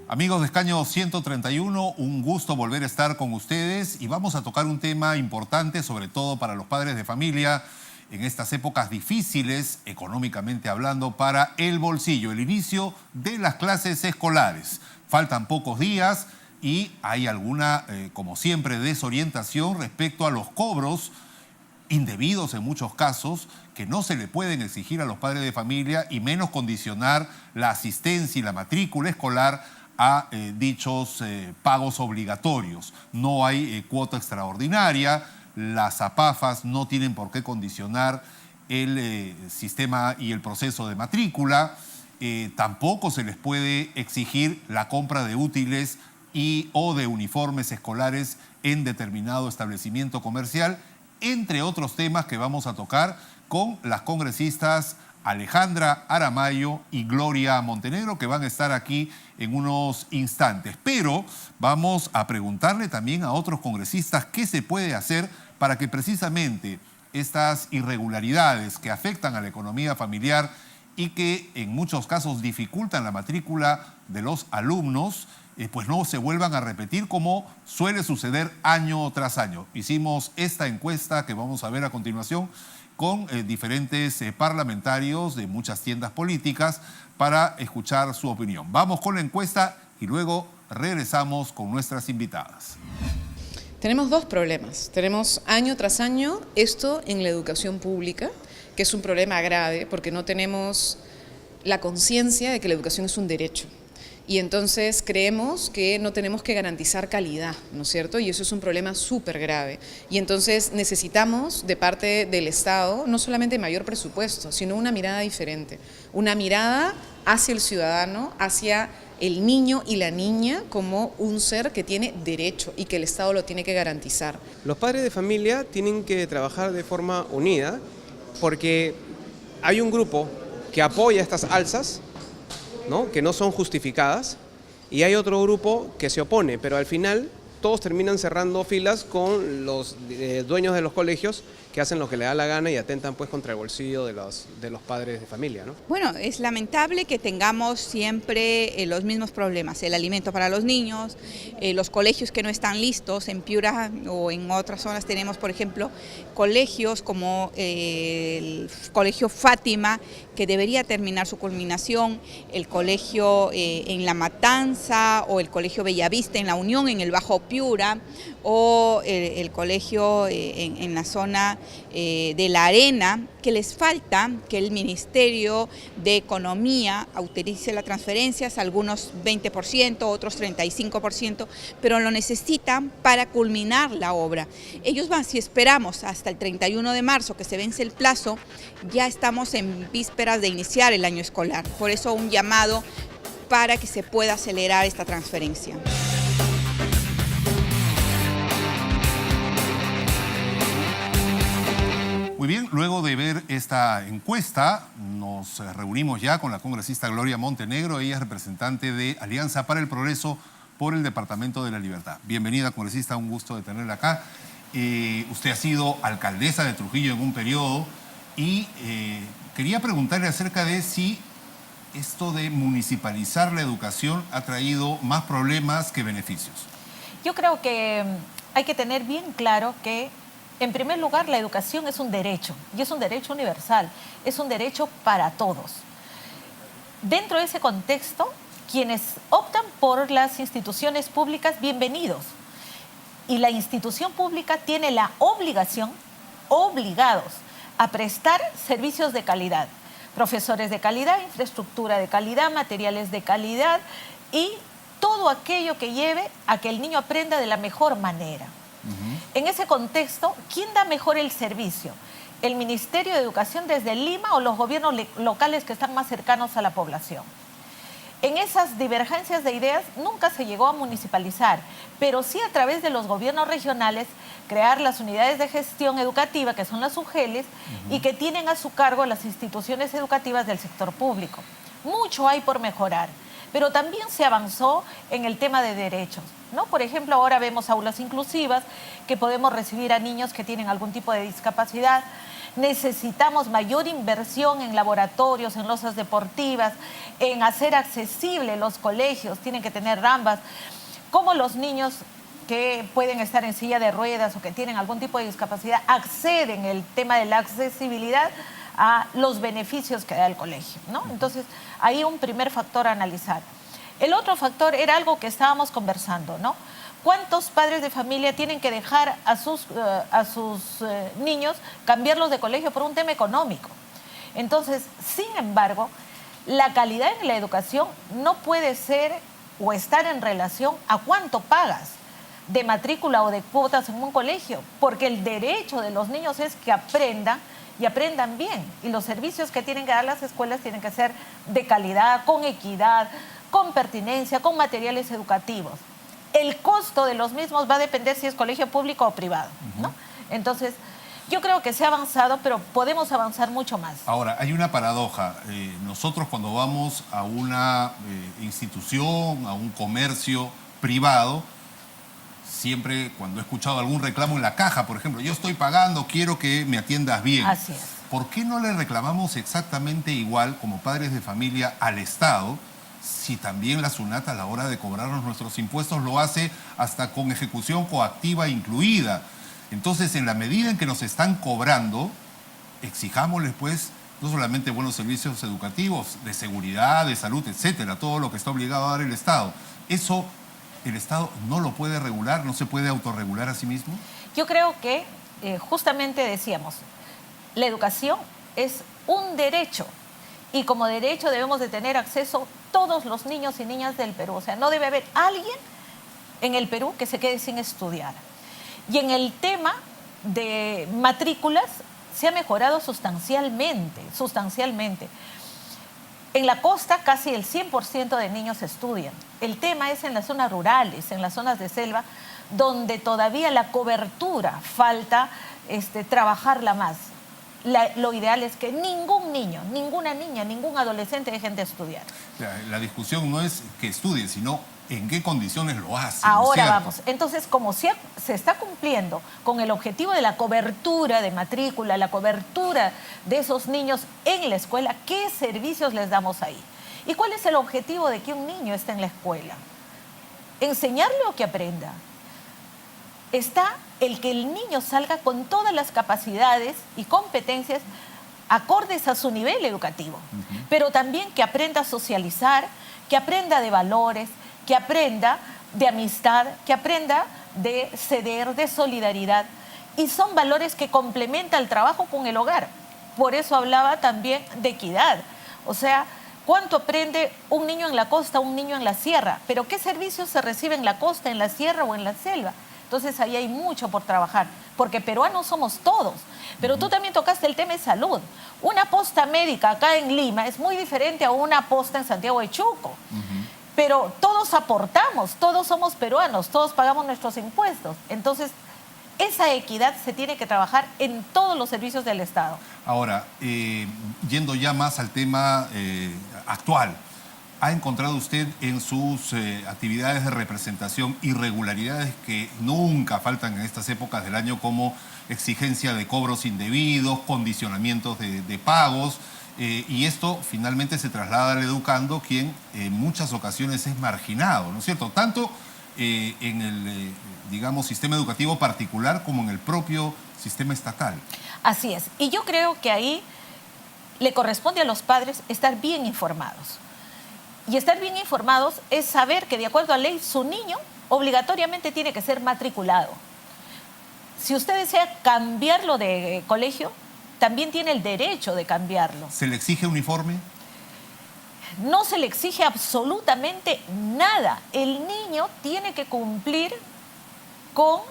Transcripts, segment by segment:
Amigos de Escaño 131, un gusto volver a estar con ustedes y vamos a tocar un tema importante, sobre todo para los padres de familia, en estas épocas difíciles, económicamente hablando, para el bolsillo, el inicio de las clases escolares. Faltan pocos días y hay alguna, como siempre, desorientación respecto a los cobros indebidos en muchos casos, que no se le pueden exigir a los padres de familia y menos condicionar la asistencia y la matrícula escolar a dichos pagos obligatorios. No hay cuota extraordinaria, las APAFAS no tienen por qué condicionar el sistema y el proceso de matrícula, tampoco se les puede exigir la compra de útiles o de uniformes escolares en determinado establecimiento comercial, entre otros temas que vamos a tocar con las congresistas Alejandra Aramayo y Gloria Montenegro, que van a estar aquí en unos instantes. Pero vamos a preguntarle también a otros congresistas qué se puede hacer para que precisamente estas irregularidades que afectan a la economía familiar y que en muchos casos dificultan la matrícula de los alumnos, pues no se vuelvan a repetir como suele suceder año tras año. Hicimos esta encuesta que vamos a ver a continuación con diferentes parlamentarios de muchas tiendas políticas para escuchar su opinión. Vamos con la encuesta y luego regresamos con nuestras invitadas. Tenemos dos problemas. Tenemos año tras año esto en la educación pública, que es un problema grave porque no tenemos la conciencia de que la educación es un derecho. Y entonces creemos que no tenemos que garantizar calidad, ¿no es cierto? Y eso es un problema súper grave. Y entonces necesitamos de parte del Estado no solamente mayor presupuesto, sino una mirada diferente. Una mirada hacia el ciudadano, hacia el niño y la niña como un ser que tiene derecho y que el Estado lo tiene que garantizar. Los padres de familia tienen que trabajar de forma unida porque hay un grupo que apoya estas alzas, ¿no?, que no son justificadas, y hay otro grupo que se opone, pero al final todos terminan cerrando filas con los dueños de los colegios que hacen lo que le da la gana y atentan pues contra el bolsillo de los padres de familia, ¿no? Bueno, es lamentable que tengamos siempre los mismos problemas, el alimento para los niños, los colegios que no están listos. En Piura o en otras zonas tenemos, por ejemplo, colegios como el Colegio Fátima, que debería terminar su culminación, el colegio en La Matanza o el Colegio Bellavista en La Unión, en el Bajo Piura, o el colegio en la zona de La Arena, que les falta que el Ministerio de Economía autorice las transferencias, algunos 20%, otros 35%, pero lo necesitan para culminar la obra. Ellos van, si esperamos hasta el 31 de marzo que se vence el plazo, ya estamos en vísperas de iniciar el año escolar. Por eso un llamado para que se pueda acelerar esta transferencia. Muy bien, luego de ver esta encuesta, nos reunimos ya con la congresista Gloria Montenegro. Ella es representante de Alianza para el Progreso por el Departamento de la Libertad. Bienvenida, congresista, un gusto de tenerla acá. Usted ha sido alcaldesa de Trujillo en un periodo y quería preguntarle acerca de si esto de municipalizar la educación ha traído más problemas que beneficios. Yo creo que hay que tener bien claro que, en primer lugar, la educación es un derecho, y es un derecho universal, es un derecho para todos. Dentro de ese contexto, quienes optan por las instituciones públicas, bienvenidos. Y la institución pública tiene la obligación, obligados, a prestar servicios de calidad. Profesores de calidad, infraestructura de calidad, materiales de calidad y todo aquello que lleve a que el niño aprenda de la mejor manera. En ese contexto, ¿quién da mejor el servicio? ¿El Ministerio de Educación desde Lima o los gobiernos locales que están más cercanos a la población? En esas divergencias de ideas nunca se llegó a municipalizar, pero sí a través de los gobiernos regionales crear las unidades de gestión educativa, que son las UGELES, y que tienen a su cargo las instituciones educativas del sector público. Mucho hay por mejorar, pero también se avanzó en el tema de derechos, ¿no? Por ejemplo, ahora vemos aulas inclusivas, que podemos recibir a niños que tienen algún tipo de discapacidad. necesitamos mayor inversión en laboratorios, en losas deportivas, en hacer accesible los colegios, tienen que tener rampas, como los niños que pueden estar en silla de ruedas o que tienen algún tipo de discapacidad acceden, el tema de la accesibilidad, a los beneficios que da el colegio, ¿no? Entonces, ahí un primer factor a analizar. El otro factor era algo que estábamos conversando, ¿no? ¿Cuántos padres de familia tienen que dejar a sus niños cambiarlos de colegio por un tema económico? Entonces, sin embargo, la calidad en la educación no puede ser o estar en relación a cuánto pagas de matrícula o de cuotas en un colegio, porque el derecho de los niños es que aprendan y aprendan bien, y los servicios que tienen que dar las escuelas tienen que ser de calidad, con equidad, con pertinencia, con materiales educativos. El costo de los mismos va a depender si es colegio público o privado, ¿no? Entonces, yo creo que se ha avanzado, pero podemos avanzar mucho más. Ahora, hay una paradoja. Nosotros cuando vamos a una institución, a un comercio privado, siempre cuando he escuchado algún reclamo en la caja, por ejemplo, yo estoy pagando, quiero que me atiendas bien. Así es. ¿Por qué no le reclamamos exactamente igual como padres de familia al Estado, si también la SUNAT a la hora de cobrarnos nuestros impuestos lo hace hasta con ejecución coactiva incluida? Entonces, en la medida en que nos están cobrando, exijámosles pues no solamente buenos servicios educativos, de seguridad, de salud, etcétera, todo lo que está obligado a dar el Estado. Eso el Estado no lo puede regular, no se puede autorregular a sí mismo. Yo creo que justamente decíamos, la educación es un derecho y como derecho debemos de tener acceso todos los niños y niñas del Perú. O sea, no debe haber alguien en el Perú que se quede sin estudiar. Y en el tema de matrículas se ha mejorado sustancialmente. En la costa casi el 100% de niños estudian. El tema es en las zonas rurales, en las zonas de selva, donde todavía la cobertura falta trabajarla más. Lo ideal es que ningún niño, ninguna niña, ningún adolescente dejen de estudiar. La discusión no es que estudien, sino en qué condiciones lo hacen. Ahora ¿cierto? vamos. Entonces, como se está cumpliendo con el objetivo de la cobertura de matrícula, la cobertura de esos niños en la escuela, ¿qué servicios les damos ahí? ¿Y cuál es el objetivo de que un niño esté en la escuela? ¿Enseñarle o que aprenda? Está el que el niño salga con todas las capacidades y competencias acordes a su nivel educativo, pero también que aprenda a socializar, que aprenda de valores, que aprenda de amistad, que aprenda de ceder, de solidaridad. Y son valores que complementan el trabajo con el hogar. Por eso hablaba también de equidad. O sea, ¿cuánto aprende un niño en la costa, un niño en la sierra? Pero ¿qué servicios se reciben en la costa, en la sierra o en la selva? Entonces ahí hay mucho por trabajar, porque peruanos somos todos. Pero tú también tocaste el tema de salud. Una posta médica acá en Lima es muy diferente a una posta en Santiago de Chuco. Pero todos aportamos, todos somos peruanos, todos pagamos nuestros impuestos. Entonces, esa equidad se tiene que trabajar en todos los servicios del Estado. Ahora, yendo ya más al tema actual, ¿ha encontrado usted en sus actividades de representación irregularidades que nunca faltan en estas épocas del año, como exigencia de cobros indebidos, condicionamientos de pagos? Y esto finalmente se traslada al educando, quien en muchas ocasiones es marginado, ¿no es cierto? Tanto en el, digamos, sistema educativo particular como en el propio sistema estatal. Así es. Y yo creo que ahí le corresponde a los padres estar bien informados. Y estar bien informados es saber que de acuerdo a ley su niño obligatoriamente tiene que ser matriculado. Si usted desea cambiarlo de colegio, también tiene el derecho de cambiarlo. ¿Se le exige uniforme? No se le exige absolutamente nada. El niño tiene que cumplir con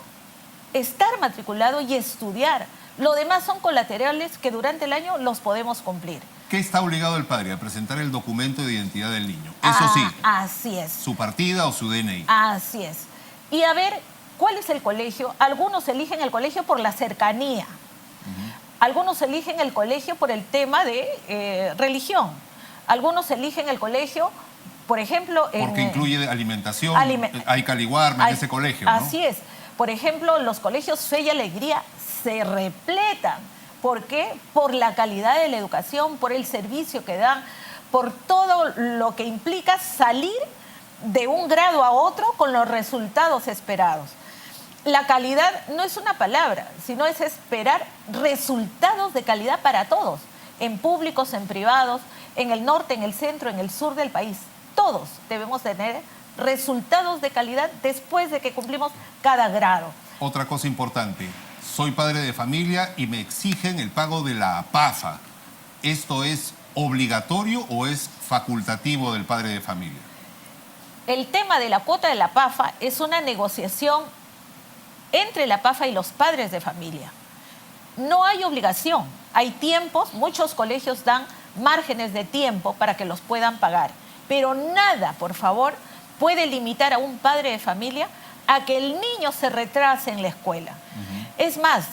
estar matriculado y estudiar. Lo demás son colaterales que durante el año los podemos cumplir. ¿Qué está obligado el padre? A presentar el documento de identidad del niño. Eso sí. Así es. Su partida o su DNI. Así es. Y a ver, ¿cuál es el colegio? Algunos eligen el colegio por la cercanía. Algunos eligen el colegio por el tema de religión. Algunos eligen el colegio, por ejemplo... Porque incluye alimentación, hay caliguarma en ese colegio, ¿no? Así es. Por ejemplo, los colegios Fe y Alegría se repletan. ¿Por qué? Por la calidad de la educación, por el servicio que dan, por todo lo que implica salir de un grado a otro con los resultados esperados. La calidad no es una palabra, sino es esperar resultados de calidad para todos, en públicos, en privados, en el norte, en el centro, en el sur del país. Todos debemos tener resultados de calidad después de que cumplimos cada grado. Otra cosa importante, soy padre de familia y me exigen el pago de la PAFA. ¿Esto es obligatorio o es facultativo del padre de familia? El tema de la cuota de la PAFA es una negociación entre la PAFA y los padres de familia. No hay obligación, hay tiempos, muchos colegios dan márgenes de tiempo para que los puedan pagar, pero nada, por favor, puede limitar a un padre de familia a que el niño se retrase en la escuela. Es más,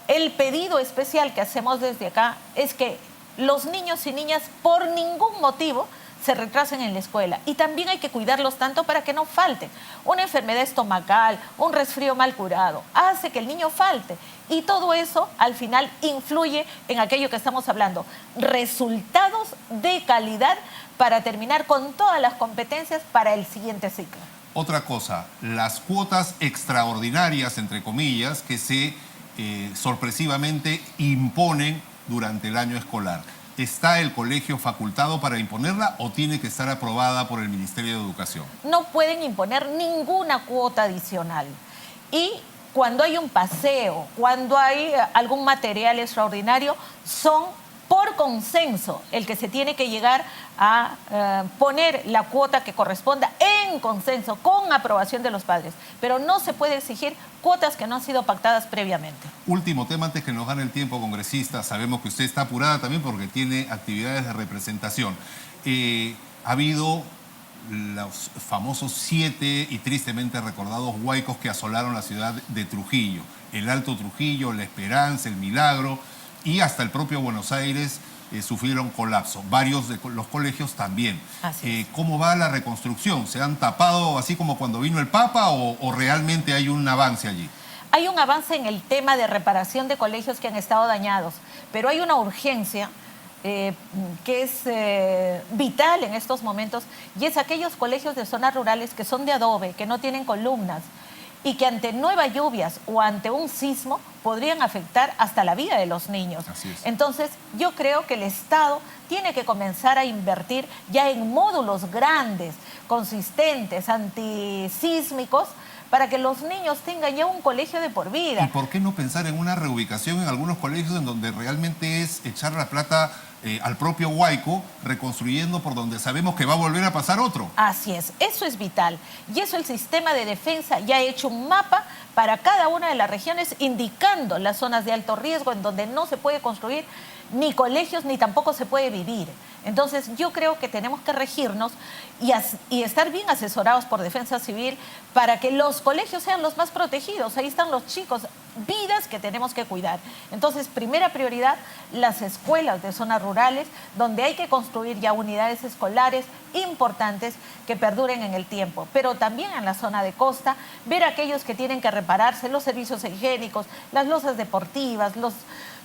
el pedido especial que hacemos desde acá es que los niños y niñas por ningún motivo se retrasen en la escuela. Y también hay que cuidarlos tanto para que no falten. Una enfermedad estomacal, un resfrío mal curado, hace que el niño falte. Y todo eso al final influye en aquello que estamos hablando. Resultados de calidad para terminar con todas las competencias para el siguiente ciclo. Otra cosa, las cuotas extraordinarias, entre comillas, que se sorpresivamente imponen durante el año escolar. ¿Está el colegio facultado para imponerla o tiene que estar aprobada por el Ministerio de Educación? No pueden imponer ninguna cuota adicional. Y cuando hay un paseo, cuando hay algún material extraordinario, son por consenso el que se tiene que llegar a poner la cuota que corresponda en consenso, con aprobación de los padres. Pero no se puede exigir cuotas que no han sido pactadas previamente. Último tema antes que nos gane el tiempo, congresista. Sabemos que usted está apurada también porque tiene actividades de representación. Ha habido los famosos 7 y tristemente recordados huaicos que asolaron la ciudad de Trujillo. El Alto Trujillo, La Esperanza, El Milagro y hasta el propio Buenos Aires sufrieron colapso. Varios de los colegios también. ¿Cómo va la reconstrucción? ¿Se han tapado así como cuando vino el Papa o realmente hay un avance allí? Hay un avance en el tema de reparación de colegios que han estado dañados, pero hay una urgencia que es vital en estos momentos, y es aquellos colegios de zonas rurales que son de adobe, que no tienen columnas, y que ante nuevas lluvias o ante un sismo podrían afectar hasta la vida de los niños. Así es. Entonces, yo creo que el Estado tiene que comenzar a invertir ya en módulos grandes, consistentes, antisísmicos, para que los niños tengan ya un colegio de por vida. ¿Y por qué no pensar en una reubicación en algunos colegios en donde realmente es echar la plata al propio huaico, reconstruyendo por donde sabemos que va a volver a pasar otro? Así es, eso es vital. Y eso el sistema de defensa ya ha hecho un mapa para cada una de las regiones, indicando las zonas de alto riesgo en donde no se puede construir ni colegios ni tampoco se puede vivir. Entonces yo creo que tenemos que regirnos y estar bien asesorados por Defensa Civil para que los colegios sean los más protegidos. Ahí están los chicos, vidas que tenemos que cuidar. Entonces, primera prioridad, las escuelas de zonas rurales, donde hay que construir ya unidades escolares importantes que perduren en el tiempo. Pero también en la zona de costa, ver a aquellos que tienen que repararse, los servicios higiénicos, las losas deportivas,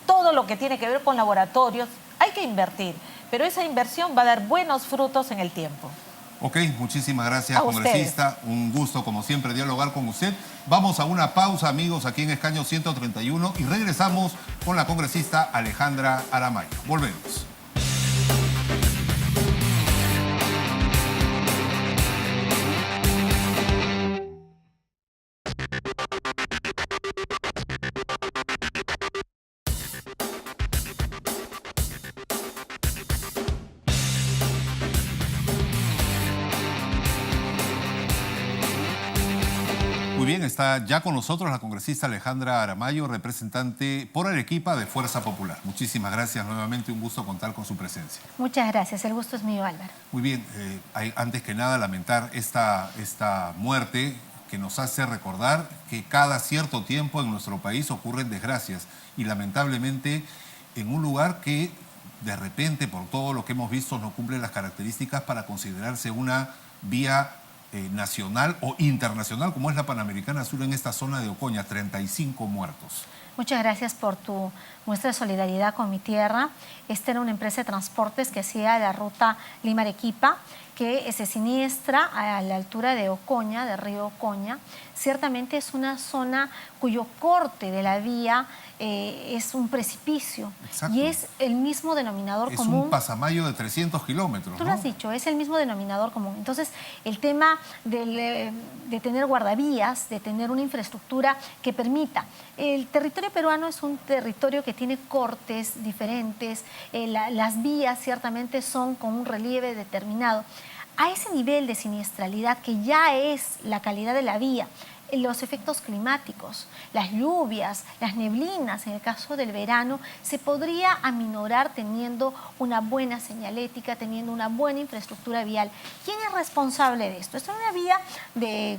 todo lo que tiene que ver con laboratorios, hay que invertir, pero esa inversión va a dar buenos frutos en el tiempo. Ok, muchísimas gracias, congresista. Un gusto, como siempre, dialogar con usted. Vamos a una pausa, amigos, aquí en Escaño 131 y regresamos con la congresista Alejandra Aramayo. Volvemos. Muy bien, está ya con nosotros la congresista Alejandra Aramayo, representante por Arequipa de Fuerza Popular. Muchísimas gracias nuevamente, un gusto contar con su presencia. Muchas gracias, el gusto es mío, Álvaro. Muy bien, antes que nada lamentar esta muerte que nos hace recordar que cada cierto tiempo en nuestro país ocurren desgracias y lamentablemente en un lugar que de repente por todo lo que hemos visto no cumple las características para considerarse una vía nacional o internacional como es la Panamericana Sur en esta zona de Ocoña, 35 muertos. Muchas gracias por tu muestra de solidaridad con mi tierra. Esta era una empresa de transportes que hacía la ruta Lima-Arequipa, que se siniestra a la altura de Ocoña, del río Ocoña. Ciertamente es una zona cuyo corte de la vía es un precipicio. Exacto. Y es el mismo denominador común. Es un pasamayo de 300 kilómetros. Tú lo has dicho, es el mismo denominador común. Entonces, el tema de tener guardavías, de tener una infraestructura que permita. El territorio peruano es un territorio que tiene cortes diferentes, las vías ciertamente son con un relieve determinado. A ese nivel de siniestralidad que ya es la calidad de la vía, los efectos climáticos, las lluvias, las neblinas, en el caso del verano, se podría aminorar teniendo una buena señalética, teniendo una buena infraestructura vial. ¿Quién es responsable de esto? Esto es una vía de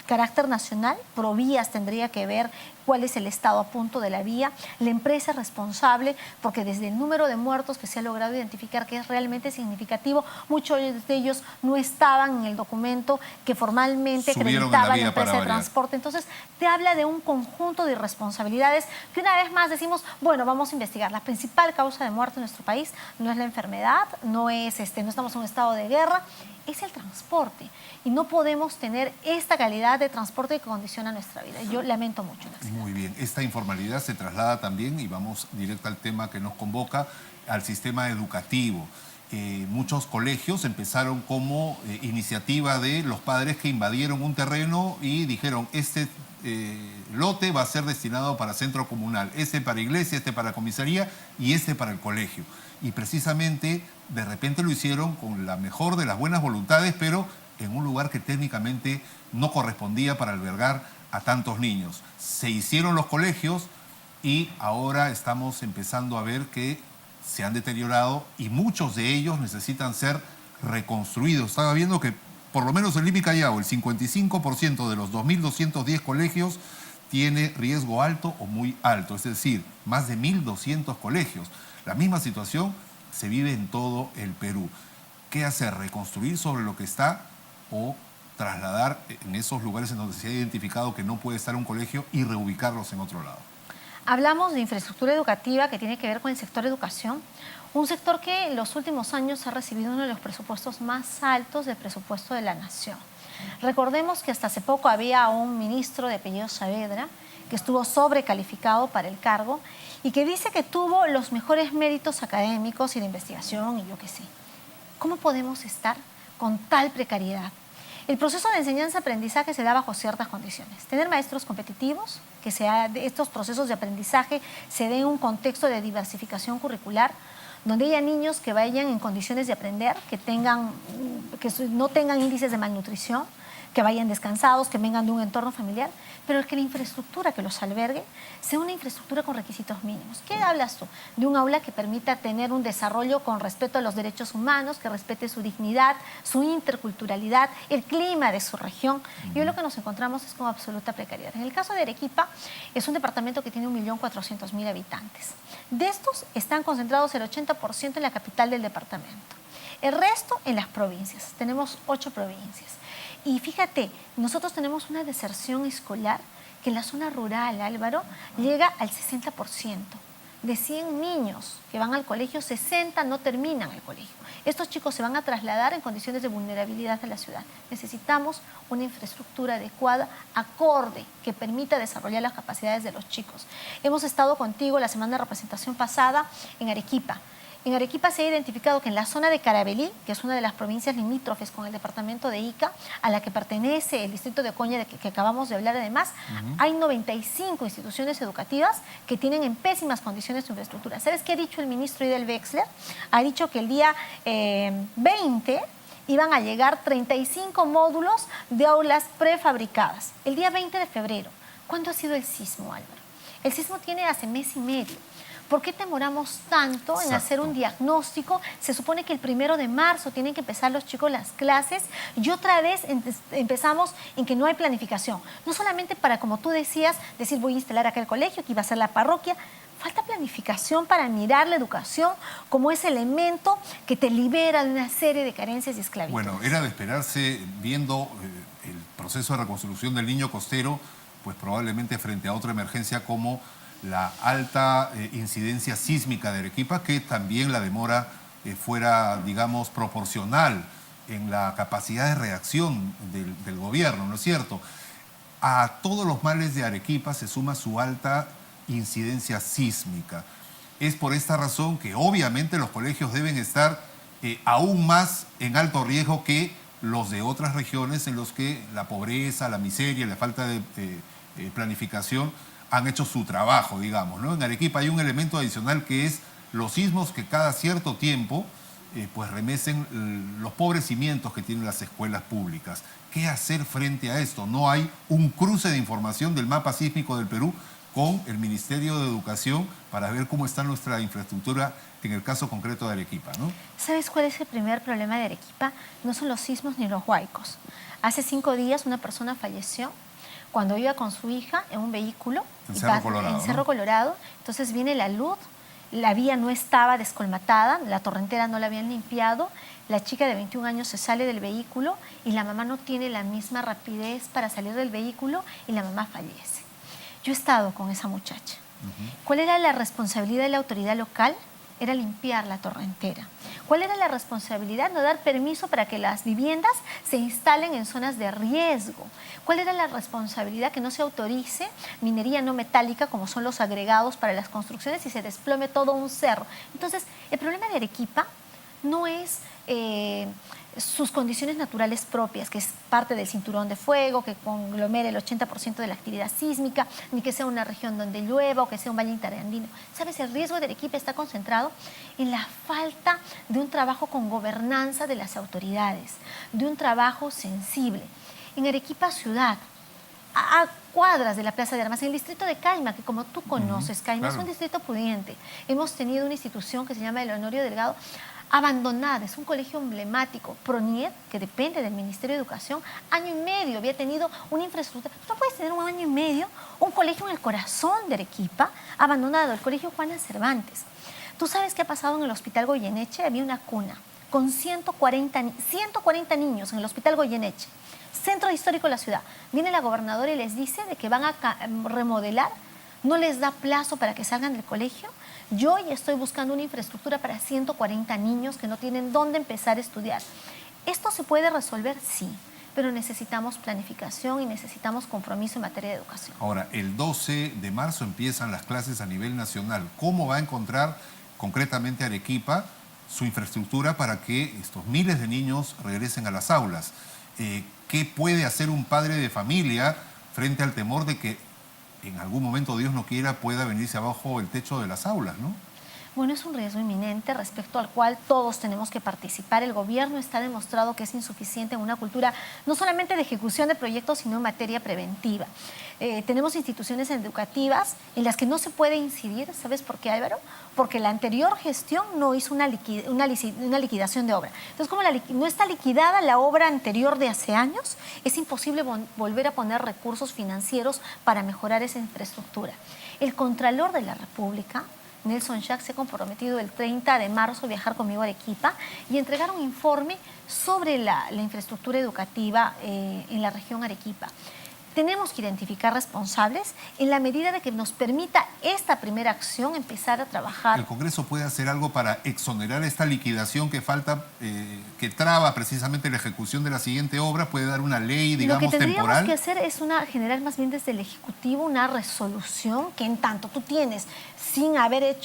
carácter nacional, Provías tendría que ver cuál es el estado a punto de la vía, la empresa es responsable porque desde el número de muertos que se ha logrado identificar, que es realmente significativo, muchos de ellos no estaban en el documento que formalmente acreditaba la empresa de transporte. Entonces te habla de un conjunto de irresponsabilidades que una vez más decimos, bueno, vamos a investigar. La principal causa de muerte en nuestro país no es la enfermedad, no estamos en un estado de guerra, es el transporte. Y no podemos tener esta calidad de transporte que condiciona nuestra vida. Yo lamento mucho. Muy bien. Esta informalidad se traslada también, y vamos directo al tema que nos convoca, al sistema educativo. Muchos colegios empezaron como iniciativa de los padres que invadieron un terreno y dijeron, este lote va a ser destinado para centro comunal, este para iglesia, este para comisaría y este para el colegio. Y precisamente de repente lo hicieron con la mejor de las buenas voluntades, pero en un lugar que técnicamente no correspondía para albergar a tantos niños. Se hicieron los colegios y ahora estamos empezando a ver que se han deteriorado y muchos de ellos necesitan ser reconstruidos. Estaba viendo que por lo menos en Lima y Callao el 55% de los 2.210 colegios tiene riesgo alto o muy alto, es decir, más de 1.200 colegios. La misma situación se vive en todo el Perú. ¿Qué hacer? ¿Reconstruir sobre lo que está o trasladar en esos lugares en donde se ha identificado que no puede estar un colegio y reubicarlos en otro lado? Hablamos de infraestructura educativa que tiene que ver con el sector educación, un sector que en los últimos años ha recibido uno de los presupuestos más altos del presupuesto de la nación. Recordemos que hasta hace poco había un ministro de apellido Saavedra que estuvo sobrecalificado para el cargo y que dice que tuvo los mejores méritos académicos y de investigación y yo qué sé. ¿Cómo podemos estar con tal precariedad? El proceso de enseñanza-aprendizaje se da bajo ciertas condiciones. Tener maestros competitivos, que estos procesos de aprendizaje se den en un contexto de diversificación curricular, donde haya niños que vayan en condiciones de aprender, que no tengan índices de malnutrición, que vayan descansados, que vengan de un entorno familiar, pero que la infraestructura que los albergue sea una infraestructura con requisitos mínimos. ¿Qué hablas tú? De un aula que permita tener un desarrollo con respeto a los derechos humanos, que respete su dignidad, su interculturalidad, el clima de su región. Y hoy lo que nos encontramos es con absoluta precariedad. En el caso de Arequipa, es un departamento que tiene 1.400.000 habitantes. De estos están concentrados el 80% en la capital del departamento. El resto en las provincias. Tenemos 8 provincias. Y fíjate, nosotros tenemos una deserción escolar que en la zona rural, Álvaro, llega al 60%. De 100 niños que van al colegio, 60 no terminan el colegio. Estos chicos se van a trasladar en condiciones de vulnerabilidad a la ciudad. Necesitamos una infraestructura adecuada, acorde, que permita desarrollar las capacidades de los chicos. Hemos estado contigo la semana de representación pasada en Arequipa. En Arequipa se ha identificado que en la zona de Carabalí, que es una de las provincias limítrofes con el departamento de Ica, a la que pertenece el distrito de Ocoña, de que acabamos de hablar además, hay 95 instituciones educativas que tienen en pésimas condiciones su infraestructura. ¿Sabes qué ha dicho el ministro Idel Wexler? Ha dicho que el día 20 iban a llegar 35 módulos de aulas prefabricadas. El día 20 de febrero. ¿Cuándo ha sido el sismo, Álvaro? El sismo tiene hace mes y medio. ¿Por qué demoramos tanto en hacer un diagnóstico? Se supone que el 1 de marzo tienen que empezar los chicos las clases y otra vez empezamos en que no hay planificación. No solamente para, como tú decías, decir voy a instalar acá el colegio, que iba a ser la parroquia. falta planificación para mirar la educación como ese elemento que te libera de una serie de carencias y esclavitudes. Bueno, era de esperarse, viendo el proceso de reconstrucción del Niño Costero, pues probablemente frente a otra emergencia como la alta incidencia sísmica de Arequipa, que también la demora fuera, digamos, proporcional en la capacidad de reacción del gobierno, ¿no es cierto? A todos los males de Arequipa se suma su alta incidencia sísmica. Es por esta razón que obviamente los colegios deben estar aún más en alto riesgo que los de otras regiones en los que la pobreza, la miseria, la falta de planificación han hecho su trabajo, digamos, ¿no? En Arequipa hay un elemento adicional que es los sismos que cada cierto tiempo pues remecen los pobres cimientos que tienen las escuelas públicas. ¿Qué hacer frente a esto? No hay un cruce de información del mapa sísmico del Perú con el Ministerio de Educación para ver cómo está nuestra infraestructura en el caso concreto de Arequipa, ¿no? ¿Sabes cuál es el primer problema de Arequipa? No son los sismos ni los huaicos. Hace 5 días una persona falleció cuando iba con su hija en un vehículo. En Cerro Colorado, En Cerro ¿no? Colorado. Entonces viene la luz, la vía no estaba descolmatada, la torrentera no la habían limpiado, la chica de 21 años se sale del vehículo y la mamá no tiene la misma rapidez para salir del vehículo y la mamá fallece. Yo he estado con esa muchacha. ¿Cuál era la responsabilidad de la autoridad local? Era limpiar la torrentera. ¿Cuál era la responsabilidad? No dar permiso para que las viviendas se instalen en zonas de riesgo. ¿Cuál era la responsabilidad? Que no se autorice minería no metálica, como son los agregados para las construcciones, y se desplome todo un cerro. Entonces, el problema de Arequipa no es sus condiciones naturales propias, que es parte del cinturón de fuego, que conglomera el 80% de la actividad sísmica, ni que sea una región donde llueva o que sea un valle interandino. ¿Sabes? El riesgo de Arequipa está concentrado en la falta de un trabajo con gobernanza de las autoridades, de un trabajo sensible. En Arequipa ciudad, a cuadras de la Plaza de Armas, en el distrito de Caima, que como tú conoces, Caima es un distrito pudiente. Hemos tenido una institución que se llama el Honorio Delgado, abandonada, es un colegio emblemático. PRONIED, que depende del Ministerio de Educación, año y medio había tenido una infraestructura. No puedes tener un año y medio un colegio en el corazón de Arequipa, abandonado, el colegio Juana Cervantes. ¿Tú sabes qué ha pasado en el Hospital Goyeneche? Había una cuna con 140 niños en el Hospital Goyeneche, centro histórico de la ciudad. Viene la gobernadora y les dice de que van a remodelar, no les da plazo para que salgan del colegio. Yo ya estoy buscando una infraestructura para 140 niños que no tienen dónde empezar a estudiar. ¿Esto se puede resolver? Sí, pero necesitamos planificación y necesitamos compromiso en materia de educación. Ahora, el 12 de marzo empiezan las clases a nivel nacional. ¿Cómo va a encontrar concretamente Arequipa su infraestructura para que estos miles de niños regresen a las aulas? ¿Qué puede hacer un padre de familia frente al temor de que en algún momento, Dios no quiera, pueda venirse abajo el techo de las aulas, ¿no? Bueno, es un riesgo inminente respecto al cual todos tenemos que participar. El gobierno está demostrado que es insuficiente en una cultura no solamente de ejecución de proyectos, sino en materia preventiva. Tenemos instituciones educativas en las que no se puede incidir. ¿Sabes por qué, Álvaro? Porque la anterior gestión no hizo una liquidación de obra. Entonces, como no está liquidada la obra anterior de hace años, es imposible volver a poner recursos financieros para mejorar esa infraestructura. El Contralor de la República, Nelson Schack, se ha comprometido el 30 de marzo a viajar conmigo a Arequipa y entregar un informe sobre la infraestructura educativa en la región Arequipa. Tenemos que identificar responsables en la medida de que nos permita esta primera acción empezar a trabajar. ¿El Congreso puede hacer algo para exonerar esta liquidación que falta, que traba precisamente la ejecución de la siguiente obra? ¿Puede dar una ley, digamos, temporal? Lo que tendríamos que hacer es generar más bien desde el Ejecutivo una resolución que en tanto tú tienes, sin haber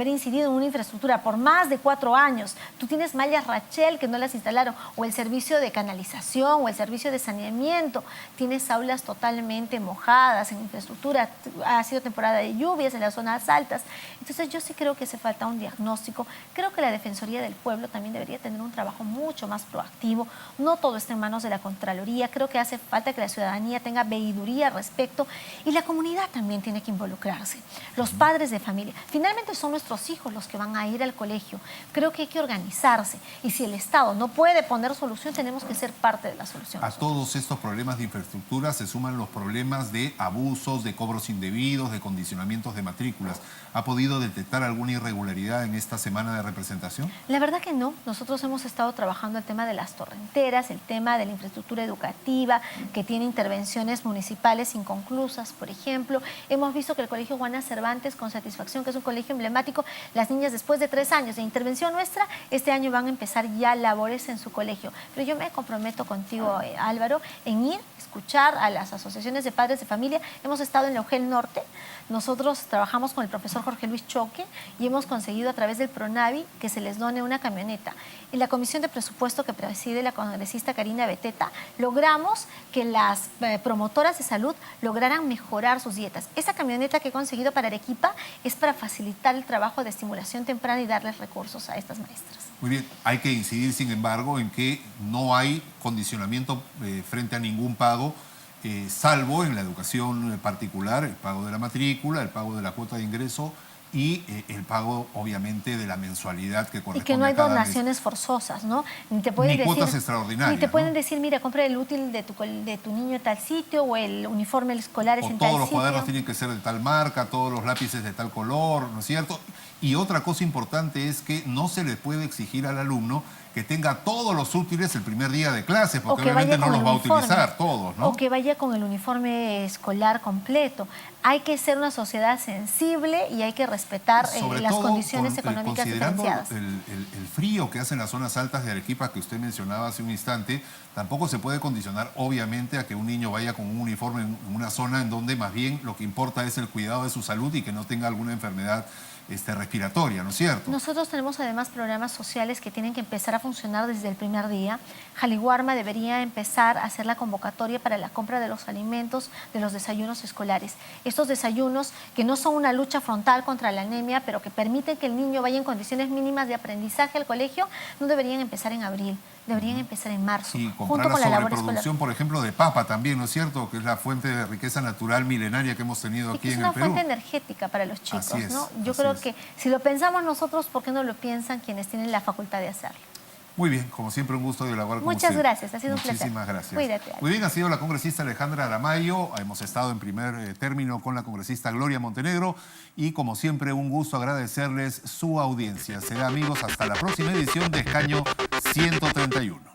incidido en una infraestructura por más de 4 años, tú tienes mallas Rachel que no las instalaron, o el servicio de canalización, o el servicio de saneamiento, tienes aulas totalmente mojadas en infraestructura, ha sido temporada de lluvias en las zonas altas. Entonces yo sí creo que hace falta un diagnóstico. Creo que la Defensoría del Pueblo también debería tener un trabajo mucho más proactivo. No todo está en manos de la Contraloría. Creo que hace falta que la ciudadanía tenga veeduría al respecto y la comunidad también tiene que involucrarse. Los padres de familia. Finalmente son nuestros hijos los que van a ir al colegio. Creo que hay que organizarse y si el Estado no puede poner solución, tenemos que ser parte de la solución. A todos estos problemas de infraestructura se suma asoman los problemas de abusos, de cobros indebidos, de condicionamientos de matrículas. ¿Ha podido detectar alguna irregularidad en esta semana de representación? La verdad que no. Nosotros hemos estado trabajando el tema de las torrenteras, el tema de la infraestructura educativa, que tiene intervenciones municipales inconclusas, por ejemplo. Hemos visto que el Colegio Juana Cervantes, con satisfacción, que es un colegio emblemático, las niñas después de 3 años de intervención nuestra, este año van a empezar ya labores en su colegio. Pero yo me comprometo contigo, Álvaro, en ir, escuchar a las asociaciones de padres de familia. Hemos estado en la UGEL Norte. Nosotros trabajamos con el profesor Jorge Luis Choque y hemos conseguido a través del PRONAVI que se les done una camioneta. En la comisión de presupuesto que preside la congresista Karina Beteta, logramos que las promotoras de salud lograran mejorar sus dietas. Esa camioneta que he conseguido para Arequipa es para facilitar el trabajo de estimulación temprana y darles recursos a estas maestras. Muy bien, hay que incidir, sin embargo, en que no hay condicionamiento frente a ningún pago, salvo en la educación particular, el pago de la matrícula, el pago de la cuota de ingreso y el pago, obviamente, de la mensualidad que corresponde a cada mes. Y que no hay donaciones forzosas, ¿no? Ni cuotas extraordinarias. Ni te pueden ¿no? decir, mira, compra el útil de tu niño en tal sitio o el uniforme escolar es en tal sitio. Todos los cuadernos tienen que ser de tal marca, todos los lápices de tal color, ¿no es cierto? Y otra cosa importante es que no se le puede exigir al alumno que tenga todos los útiles el primer día de clase, porque obviamente no los va a utilizar todos, ¿no? O que vaya con el uniforme escolar completo. Hay que ser una sociedad sensible y hay que respetar las condiciones económicas diferenciadas. El frío que hace en las zonas altas de Arequipa, que usted mencionaba hace un instante, tampoco se puede condicionar, obviamente, a que un niño vaya con un uniforme en una zona en donde más bien lo que importa es el cuidado de su salud y que no tenga alguna enfermedad respiratoria, ¿no es cierto? Nosotros tenemos además programas sociales que tienen que empezar a funcionar desde el primer día. Jaliguarma debería empezar a hacer la convocatoria para la compra de los alimentos de los desayunos escolares. Estos desayunos que no son una lucha frontal contra la anemia, pero que permiten que el niño vaya en condiciones mínimas de aprendizaje al colegio, no deberían empezar en abril, deberían empezar en marzo. Y comprar la sobreproducción, por ejemplo, de papa también, ¿no es cierto? Que es la fuente de riqueza natural milenaria que hemos tenido aquí en el Perú. Es una fuente energética para los chicos, así es, ¿no? Yo creo que si lo pensamos nosotros, ¿por qué no lo piensan quienes tienen la facultad de hacerlo? Muy bien, como siempre, un gusto dialogar con usted. Muchas gracias, ha sido un placer. Muchísimas gracias. Cuídate. Muy bien, ha sido la congresista Alejandra Aramayo. Hemos estado en primer término con la congresista Gloria Montenegro y, como siempre, un gusto agradecerles su audiencia. Será, amigos, hasta la próxima edición de Escaño 131.